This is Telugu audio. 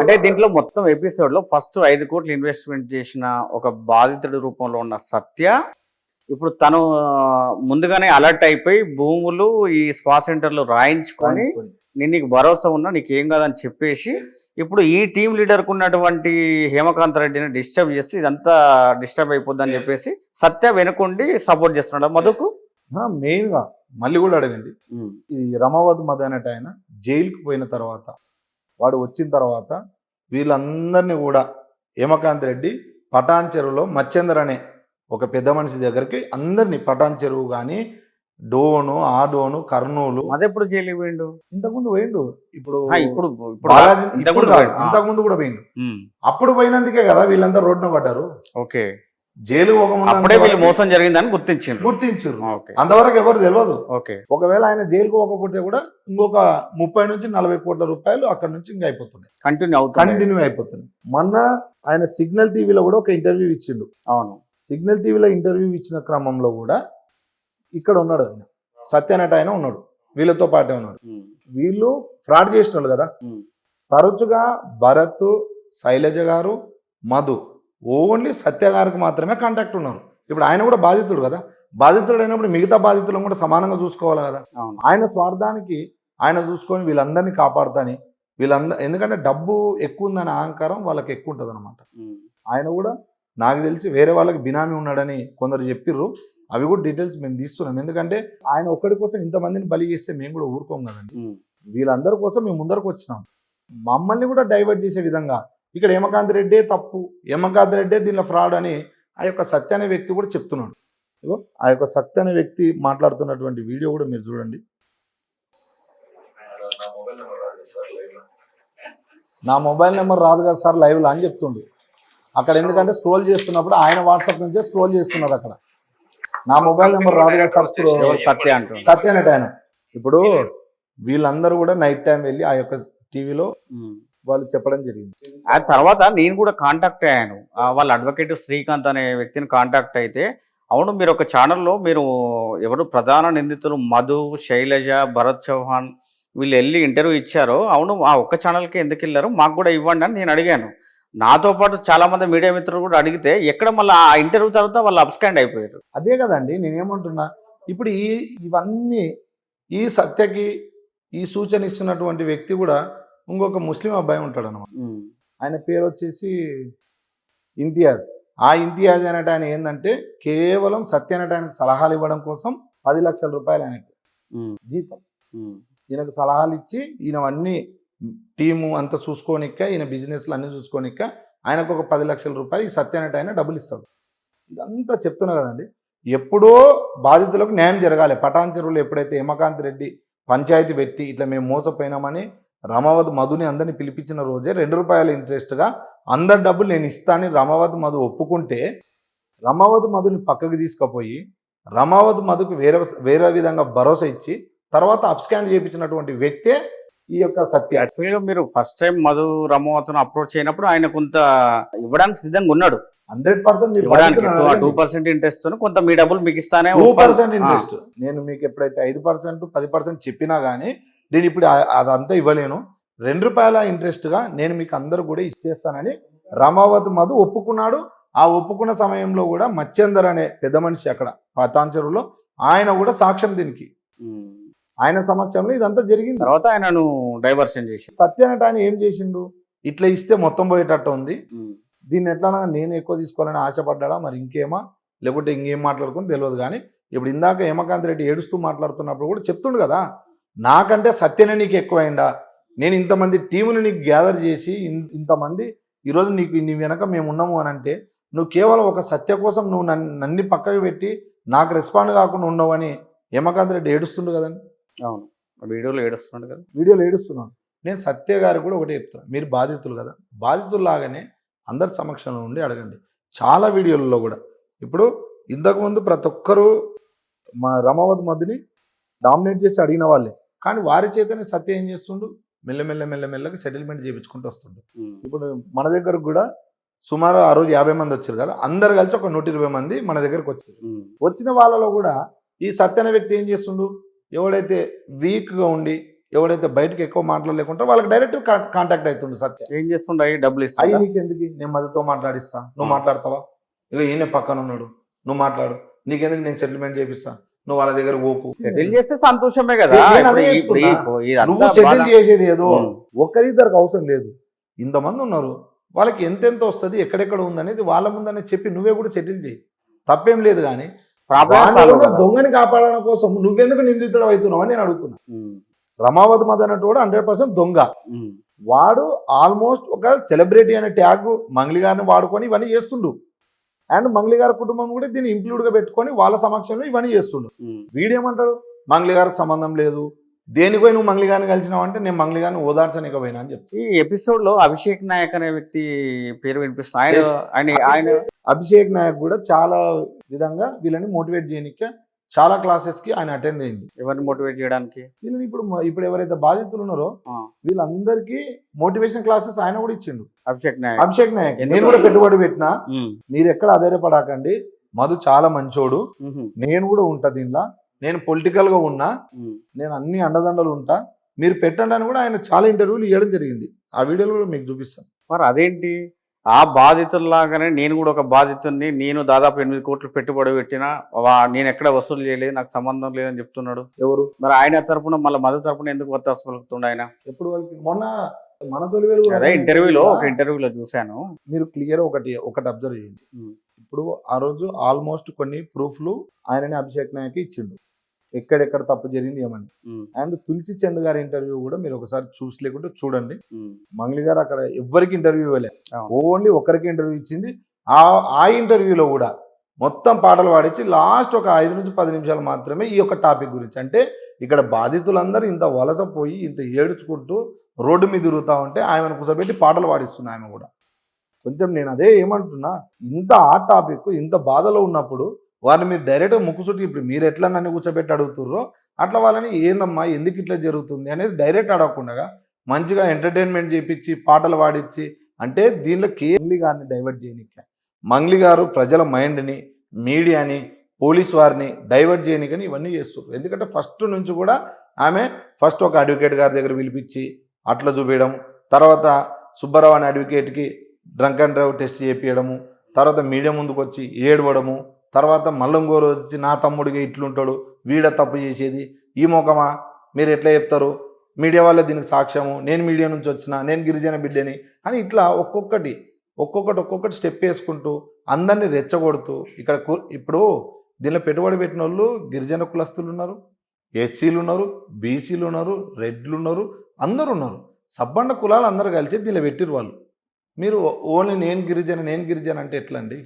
అంటే దీంట్లో మొత్తం ఎపిసోడ్ లో ఫస్ట్ 5 కోట్లు ఇన్వెస్ట్మెంట్ చేసిన ఒక బాధితుడి రూపంలో ఉన్న సత్య ఇప్పుడు తను ముందుగానే అలర్ట్ అయిపోయి భూములు ఈ స్పా సెంటర్లు రాయించుకొని నేను నీకు భరోసా ఉన్నా నీకు ఏం కాదని చెప్పేసి ఇప్పుడు ఈ టీం లీడర్కు ఉన్నటువంటి హేమకాంత్ రెడ్డిని డిస్టర్బ్ చేసి ఇదంతా డిస్టర్బ్ అయిపోద్దని చెప్పేసి సత్య వెనుకుండి సపోర్ట్ చేస్తున్నాడు మధుకు. మెయిన్ గా మళ్ళీ కూడా అడగండి, ఈ రమావత్ మధు అనేట ఆయన జైలుకి పోయిన తర్వాత వాడు వచ్చిన తర్వాత వీళ్ళందరినీ కూడా హేమకాంత్ రెడ్డి పటాన్ చెరువులో మచ్చేందర్ అనే ఒక పెద్ద మనిషి దగ్గరికి అందరినీ పటాన్ చెరువు కానీ డోను ఆ డోను కర్నూలు అదెప్పుడు జైలు పోయిండు? ఇంతకుముందు పోయిండు. ఇప్పుడు ఇప్పుడు బాలాజీ ఇంతకుముందు కూడా పోయిండు. అప్పుడు పోయినందుకే కదా వీళ్ళంతా రోడ్డున పడ్డారు. ఓకే, జైలు అప్పుడే వీళ్ళు మోసం జరిగిందని గుర్తించారు. అంతవరకు ఎవరు తెలియదు. ఒకవేళ ఆయన జైలుకు పోకపోతే కూడా ఇంకొక 30 నుంచి 40 కోట్ల రూపాయలు అక్కడ నుంచి ఇంకా అయిపోతున్నాయి, కంటిన్యూ అయిపోతున్నాయి. మొన్న ఆయన సిగ్నల్ టీవీలో కూడా ఒక ఇంటర్వ్యూ ఇచ్చిండు. అవును, సిగ్నల్ టీవీలో ఇంటర్వ్యూ ఇచ్చిన క్రమంలో కూడా ఇక్కడ ఉన్నాడు ఆయన సత్యనట ఆయన ఉన్నాడు, వీళ్ళతో పాటే ఉన్నాడు. వీళ్ళు ఫ్రాడ్ చేసిన వాళ్ళు కదా. తరచుగా భరత్, శైలజ గారు, మధు ఓన్లీ సత్య గారికి మాత్రమే కాంటాక్ట్ ఉన్నారు. ఇప్పుడు ఆయన కూడా బాధితుడు కదా, బాధితుడు అయినప్పుడు మిగతా బాధితులను కూడా సమానంగా చూసుకోవాలి కదా. ఆయన స్వార్థానికి ఆయన చూసుకొని వీళ్ళందరినీ కాపాడుతాని ఎందుకంటే డబ్బు ఎక్కువ ఉందనే అహంకారం వాళ్ళకి ఎక్కువ ఉంటుంది అనమాట. ఆయన కూడా నాకు తెలిసి వేరే వాళ్ళకి బినామీ ఉన్నాడని కొందరు చెప్పిర్రు. అవి కూడా డీటెయిల్స్ మేము తీస్తున్నాం. ఎందుకంటే ఆయన ఒక్కడి కోసం ఇంతమందిని బలి చేస్తే మేము కూడా ఊరుకోం కదండి. వీళ్ళందరి కోసం మేము ముందరకు వచ్చినాం. మమ్మల్ని కూడా డైవర్ట్ చేసే విధంగా ఇక్కడ హేమకాంత్ రెడ్డే తప్పు, హేమకాంత్ రెడ్డే దీనిలో ఫ్రాడ్ అని ఆ యొక్క సత్య అనే వ్యక్తి కూడా చెప్తున్నాడు. ఇగో ఆ యొక్క సత్య అనే వ్యక్తి మాట్లాడుతున్నటువంటి వీడియో కూడా మీరు చూడండి. నా మొబైల్ నెంబర్ రాదు కదా సార్ లైవ్లో అని చెప్తుండు అక్కడ. ఎందుకంటే స్క్రోల్ చేస్తున్నప్పుడు ఆయన వాట్సాప్ నుంచే స్క్రోల్ చేస్తున్నారు అక్కడ. నా మొబైల్ నెంబర్ రాదు కదా సార్ సత్య అనేట ఆయన. ఇప్పుడు వీళ్ళందరూ కూడా నైట్ టైం వెళ్ళి ఆ యొక్క టీవీలో వాళ్ళు చెప్పడం జరిగింది. ఆ తర్వాత నేను కూడా కాంటాక్ట్ అయ్యాను, వాళ్ళ అడ్వకేట్ శ్రీకాంత్ అనే వ్యక్తిని కాంటాక్ట్ అయితే, అవును మీరు ఒక ఛానల్లో మీరు ఎవరు ప్రధాన నిందితులు మధు, శైలజ, భరత్ చౌహాన్ వీళ్ళు వెళ్ళి ఇంటర్వ్యూ ఇచ్చారు, అవును ఆ ఒక్క ఛానల్కి ఎందుకు వెళ్ళారు మాకు కూడా ఇవ్వండి అని నేను అడిగాను. నాతో పాటు చాలా మంది మీడియా మిత్రులు కూడా అడిగితే ఎక్కడ మళ్ళీ ఆ ఇంటర్వ్యూ తర్వాత వాళ్ళు అబ్స్కాండ్ అయిపోయారు. అదే కదండి నేనేమంటున్నా, ఇప్పుడు ఇవన్నీ ఈ సత్యకి ఈ సూచన ఇస్తున్నటువంటి వ్యక్తి కూడా ఇంకొక ముస్లిం అబ్బాయి ఉంటాడు అన్నమాట. ఆయన పేరు వచ్చేసి ఇంతియాజ్. ఆ ఇంతియాజ్ అనేట ఆయన ఏంటంటే కేవలం సత్య అనేట ఆయనకు సలహాలు ఇవ్వడం కోసం 10 లక్షల రూపాయలు ఆయనకు జీతం. ఈయనకు సలహాలు ఇచ్చి ఈయన అన్ని టీము అంతా చూసుకోనిక్క, ఈయన బిజినెస్లు అన్నీ చూసుకోనిక్క ఆయనకు ఒక 10 లక్షల రూపాయలు ఈ సత్య అనేట ఆయన డబ్బులు ఇస్తాడు. ఇదంతా చెప్తున్నా కదండి. ఎప్పుడో బాధితులకు న్యాయం జరగాలి. పటాన్ చెరువులో ఎప్పుడైతే హేమకాంత్ రెడ్డి పంచాయతీ పెట్టి ఇట్లా మేము మోసపోయినామని రమావత్ మధుని అందరినీ పిలిపించిన రోజే 2 రూపాయల ఇంట్రెస్ట్గా అందరి డబ్బులు నేను ఇస్తానని రమావత్ మధు ఒప్పుకుంటే, రమావత్ మధుని పక్కకు తీసుకుపోయి రమావత్ మధుకు వేరే విధంగా భరోసా ఇచ్చి తర్వాత అప్స్కాండ్ చేయించినటువంటి వ్యక్తే ఈ యొక్క సత్య. యాక్చువల్గా మీరు ఫస్ట్ టైం మధు రమావత్ను అప్రోచ్ అయినప్పుడు ఆయన కొంత ఇవ్వడానికి సిద్ధంగా ఉన్నాడు. 100% 2% ఇంట్రెస్ట్ కొంత మీ డబ్బులు మీకు ఇస్తానే 2% ఇంట్రెస్ట్. నేను మీకు ఎప్పుడైతే 5%, 10% చెప్పినా కానీ నేను ఇప్పుడు అదంతా ఇవ్వలేను, 2 రూపాయల ఇంట్రెస్ట్గా నేను మీకు అందరూ కూడా ఇచ్చేస్తానని రమావత్ మధు ఒప్పుకున్నాడు. ఆ ఒప్పుకున్న సమయంలో కూడా మచ్చేందర్ అనే పెద్ద మనిషి అక్కడ పటాన్ చెరువులో ఆయన కూడా సాక్ష్యం దీనికి, ఆయన సమక్షంలో ఇదంతా జరిగింది. తర్వాత ఆయనను డైవర్షన్ చేసి సత్య అనేట ఆయన ఏం చేసిండు, ఇట్లా ఇస్తే మొత్తం పోయేటట్టు ఉంది, దీన్ని ఎట్లా నేను ఎక్కువ తీసుకోవాలని ఆశపడ్డా మరి ఇంకేమా లేకుంటే ఇంకేం మాట్లాడుకుని తెలియదు. కానీ ఇప్పుడు ఇందాక హేమకాంత్ రెడ్డి ఏడుస్తూ మాట్లాడుతున్నప్పుడు కూడా చెప్తుండు కదా, నాకంటే సత్యనే నీకు ఎక్కువైందా, నేను ఇంతమంది టీములు నీకు గ్యాదర్ చేసి ఇంతమంది ఈరోజు నీ వెనక మేము ఉన్నాము అని అంటే నువ్వు కేవలం ఒక సత్య కోసం నువ్వు నన్ను పక్కకు పెట్టి నాకు రెస్పాండ్ కాకుండా ఉన్నావు అని హేమకాంత్ రెడ్డి ఏడుస్తుండు కదండి. అవును, వీడియోలో ఏడుస్తున్నాడు కదా, వీడియోలో ఏడుస్తున్నాను. నేను సత్య గారికి కూడా ఒకటే చెప్తాను, మీరు బాధితులు కదా, బాధితుల్లాగానే అందరి సమక్షంలో ఉండి అడగండి. చాలా వీడియోలలో కూడా ఇప్పుడు ఇంతకుముందు ప్రతి ఒక్కరూ మా రమావత్ మధుని డామినేట్ చేసి అడిగిన వాళ్ళే, కానీ వారి చేతనే సత్య ఏం చేస్తుండు, మెల్లగా సెటిల్మెంట్ చేయించుకుంటూ వస్తుండు. ఇప్పుడు మన దగ్గరకు కూడా సుమారు ఆ రోజు 50 మంది వచ్చారు కదా, అందరు కలిసి ఒక 120 మంది మన దగ్గరకు వచ్చారు. వచ్చిన వాళ్ళలో కూడా ఈ సత్య అనే వ్యక్తి ఏం చేస్తుండు, ఎవడైతే వీక్గా ఉండి ఎవరైతే బయటకు ఎక్కువ మాట్లాడలేకుంటారో వాళ్ళకి డైరెక్ట్ కాంటాక్ట్ అవుతుండు సత్య. ఏం చేస్తుండ డబ్బులు అయ్యి ఇస్తుండ నీకెందుకు, నేను మధుతో మాట్లాడిస్తా, నువ్వు మాట్లాడతావా, ఇక ఈయన పక్కన ఉన్నాడు, నువ్వు మాట్లాడు, నీకెందుకు, నేను సెటిల్మెంట్ చేపిస్తా, నువ్వు వాళ్ళ దగ్గర పోకు. సెటిల్ చేస్తే సంతోషమే కదా. నేను అదే ఇప్పుడు చెప్తున్నా. ఇదంతా నువ్వు సెటిల్ బాధ. చేసేది ఏదో ఉమ్. ఒక్కరిద్దరికి అవసరం లేదు, ఇంతమంది ఉన్నారు, వాళ్ళకి ఎంతెంత వస్తుంది, ఎక్కడెక్కడ ఉందనేది వాళ్ళ ముందనే చెప్పి నువ్వే కూడా సెటిల్ చేయి, తప్పేం లేదు. కానీ ప్రాబ్లం వాడిని సాల్వ్ ఉన్న కదా. దొంగని కాపాడడం కోసం నువ్వెందుకు నిందితుడు అవుతున్నావు అని నేను అడుగుతున్నా. ఉమ్. రమావతి మద్ అన్నట్టు 100% దొంగ. ఉమ్. వాడు ఆల్మోస్ట్ ఒక సెలబ్రిటీ అనే ట్యాగ్ మంగ్లీ గారిని వాడుకొని ఇవన్నీ చేస్తుండు. అండ్ మంగ్లీ గారి కుటుంబం కూడా దీన్ని ఇంక్లూడ్గా పెట్టుకొని వాళ్ళ సమక్షంలో ఇవన్నీ చేస్తుండు. ఉమ్. వీడేమంటాడు, మంగ్లీ గారికి సంబంధం లేదు, దేనికి పోయి నువ్వు మంగ్లీ గారిని కలిసినావు అంటే నేను మంగ్లీ గారిని ఓదార్చనిక పోయినా అని చెప్తాను. ఈ ఎపిసోడ్ లో అభిషేక్ నాయక్ అనే వ్యక్తి పేరు వినిపిస్తుంది. ఆయన Yes. ఆయన అభిషేక్ నాయక్ కూడా చాలా విధంగా వీళ్ళని మోటివేట్ చేయడానికి చాలా క్లాసెస్కి ఆయన అటెండ్ అయింది. ఎవరిని మోటివేట్ చేయడానికి? వీళ్ళని ఇప్పుడు ఎవరైతే బాధితులు ఉన్నారో ఆ. వీళ్ళందరికీ మోటివేషన్ క్లాసెస్ ఆయన కూడా ఇచ్చిండు. అభిషేక్ నాయక్. అభిషేక్ నాయక్ ఎందుకు? నేను కూడా పెట్టుబడి పెట్టినా, ఉమ్. మీరు ఎక్కడ ఆధారపడకండి, మధు చాలా మంచోడు, ఉహు. నేను కూడా ఉంటా దీనిలో, నేను పొలిటికల్ గా ఉన్నా, ఉమ్. నేను అన్ని అండదండలు ఉంటా, మీరు పెట్టండి అని కూడా ఆయన చాలా ఇంటర్వ్యూలు ఇవ్వడం జరిగింది. ఆ వీడియోలు కూడా మీకు చూపిస్తాను. మరి అదేంటి, ఆ బాధితుల్లాగానే నేను కూడా ఒక బాధితుడిని, నేను దాదాపు 8 కోట్లు పెట్టుబడి పెట్టినా నేను ఎక్కడ వసూలు చేయలేదు, నాకు సంబంధం లేదని చెప్తున్నాడు. ఎవరు మరి ఆయన తరపున మళ్ళీ మధు తరపున ఎందుకు వత్తాసు పలుకుతుండ ఆయన? ఎప్పుడు వాళ్ళకి మొన్న మన తొలి వెలుగు అదే ఇంటర్వ్యూలో ఒక ఇంటర్వ్యూలో చూశాను. మీరు క్లియర్ ఒకటి అబ్జర్వ్ చేయండి. ఉమ్. ఇప్పుడు ఆ రోజు ఆల్మోస్ట్ కొన్ని ప్రూఫ్లు ఆయనని అభిషేక్ నాయక్ ఇచ్చిండు, ఎక్కడెక్కడ తప్పు జరిగింది ఏమని. ఉమ్. అండ్ తులసి చంద్ గారి ఇంటర్వ్యూ కూడా మీరు ఒకసారి చూసలేకుంటే చూడండి. ఉమ్. మంగ్లీ గారు అక్కడ ఎవ్వరికి ఇంటర్వ్యూ ఇవ్వలే, అవును. ఓన్లీ ఒకరికి ఇంటర్వ్యూ ఇచ్చింది. ఆ ఇంటర్వ్యూలో కూడా మొత్తం పాటలు పాడించి లాస్ట్ ఒక 5 నుంచి 10 నిమిషాలు మాత్రమే ఈ యొక్క టాపిక్ గురించి. అంటే ఇక్కడ బాధితులందరూ ఇంత వలసపోయి ఇంత ఏడుచుకుంటూ రోడ్డు మీద తిరుగుతూ ఉంటే ఆమెను కూర్చోబెట్టి పాటలు పాడిస్తుంది ఆమె కూడా. కొంచెం నేను అదే ఏమంటున్నా, ఇంత ఆ టాపిక్ ఇంత బాధలో ఉన్నప్పుడు వారిని మీరు డైరెక్ట్గా ముక్కుసుట్టి, ఇప్పుడు మీరు ఎట్లా నన్ను కూర్చోబెట్టి అడుగుతుర్రో అట్లా వాళ్ళని ఏందమ్మా ఎందుకు ఇట్లా జరుగుతుంది అనేది డైరెక్ట్ అడగకుండా మంచిగా ఎంటర్టైన్మెంట్ చేయించి పాటలు పాడించి, అంటే దీనిలో కేర్లీ గారిని డైవర్ట్ చేయనిక, మంగ్లీ గారు ప్రజల మైండ్ని, మీడియాని, పోలీస్ వారిని డైవర్ట్ చేయనికని ఇవన్నీ చేస్తారు. ఎందుకంటే ఫస్ట్ నుంచి కూడా ఆమె ఫస్ట్ ఒక అడ్వకేట్ గారి దగ్గర పిలిపించి అట్లా చూపించడం, తర్వాత సుబ్బారావు అనే అడ్వకేట్కి డ్రంక్ అండ్ డ్రైవ్ టెస్ట్ చేయించడము, తర్వాత మీడియా ముందుకు వచ్చి ఏడవడము, తర్వాత మల్లంగోరు వచ్చి నా తమ్ముడిగా ఇట్లుంటాడు, వీడ తప్పు చేసేది, ఈ మొఖమా మీరు ఎట్లా చెప్తారు, మీడియా వాళ్ళే దీనికి సాక్ష్యము, నేను మీడియా నుంచి వచ్చిన, నేను గిరిజన బిడ్డని అని ఇట్లా ఒక్కొక్కటి స్టెప్ వేసుకుంటూ అందరినీ రెచ్చగొడుతూ ఇక్కడ ఇప్పుడు దీనిలో పెట్టుబడి పెట్టిన వాళ్ళు గిరిజన కులస్తులు ఉన్నారు, ఎస్సీలు ఉన్నారు, బీసీలు ఉన్నారు, రెడ్లు ఉన్నారు, అందరూ ఉన్నారు. సబ్బండ కులాలు అందరూ కలిసి దీనిలో పెట్టిరు వాళ్ళు. మీరు ఓన్లీ నేను గిరిజన అంటే ఎట్లా అండి?